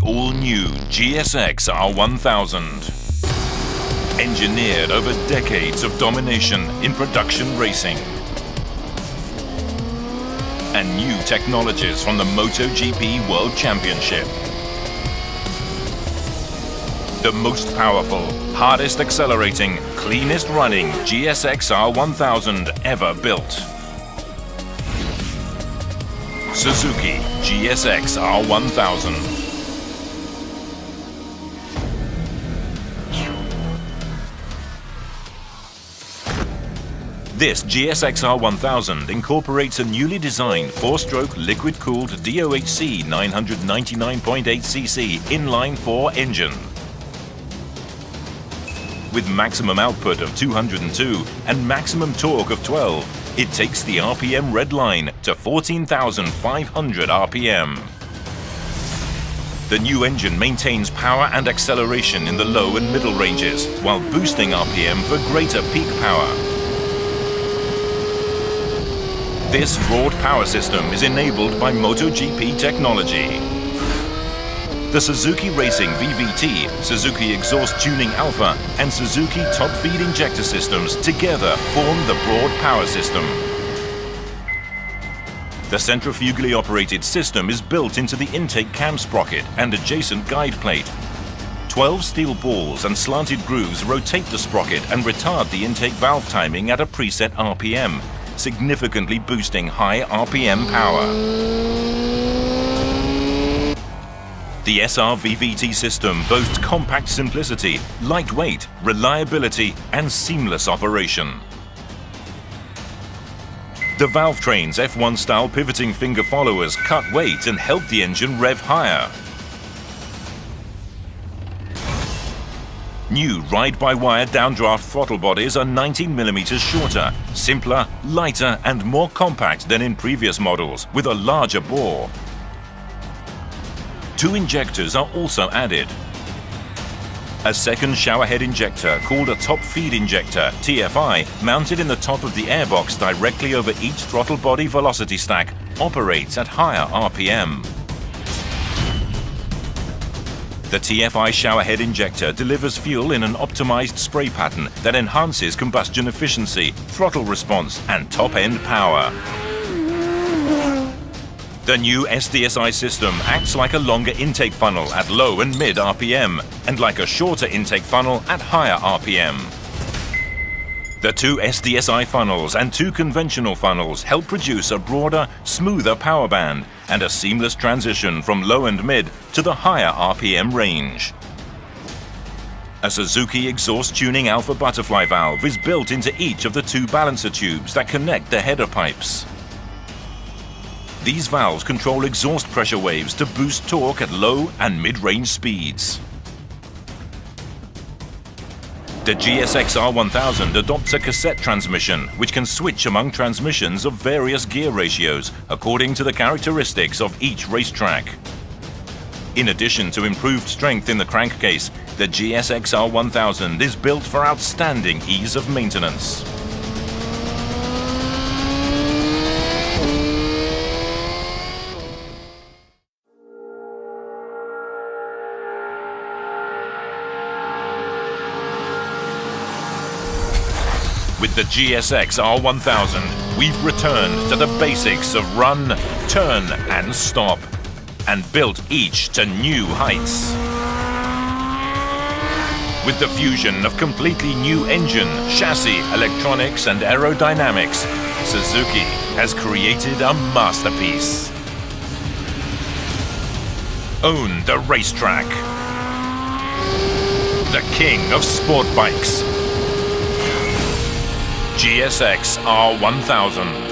all-new GSX-R1000. Engineered over decades of domination in production racing. And new technologies from the MotoGP World Championship. The most powerful, hardest accelerating, cleanest running GSX-R1000 ever built. Suzuki GSX-R1000. This GSX-R1000 incorporates a newly designed 4-stroke liquid-cooled DOHC 999.8cc inline-4 engine. With maximum output of 202 and maximum torque of 12, it takes the RPM red line to 14,500 RPM. The new engine maintains power and acceleration in the low and middle ranges, while boosting RPM for greater peak power. This broad power system is enabled by MotoGP technology. The Suzuki Racing VVT, Suzuki Exhaust Tuning Alpha and Suzuki Top Feed Injector systems together form the broad power system. The centrifugally operated system is built into the intake cam sprocket and adjacent guide plate. 12 steel balls and slanted grooves rotate the sprocket and retard the intake valve timing at a preset RPM, significantly boosting high RPM power. The SR VVT system boasts compact simplicity, lightweight, reliability, and seamless operation. The valve train's F1-style pivoting finger followers cut weight and help the engine rev higher. New ride-by-wire downdraft throttle bodies are 19 mm shorter, simpler, lighter, and more compact than in previous models, with a larger bore. 2 injectors are also added. A second showerhead injector called a top feed injector, TFI, mounted in the top of the airbox directly over each throttle body velocity stack, operates at higher RPM. The TFI showerhead injector delivers fuel in an optimized spray pattern that enhances combustion efficiency, throttle response, and top-end power. The new SDSI system acts like a longer intake funnel at low and mid RPM and like a shorter intake funnel at higher RPM. The 2 SDSI funnels and 2 conventional funnels help produce a broader, smoother power band and a seamless transition from low and mid to the higher RPM range. A Suzuki Exhaust Tuning Alpha butterfly valve is built into each of the 2 balancer tubes that connect the header pipes. These valves control exhaust pressure waves to boost torque at low and mid-range speeds. The GSX-R1000 adopts a cassette transmission, which can switch among transmissions of various gear ratios according to the characteristics of each racetrack. In addition to improved strength in the crankcase, the GSX-R1000 is built for outstanding ease of maintenance. With the GSX-R1000, we've returned to the basics of run, turn, and stop, and built each to new heights. With the fusion of completely new engine, chassis, electronics, and aerodynamics, Suzuki has created a masterpiece. Own the racetrack. The King of Sportbikes. GSX-R1000.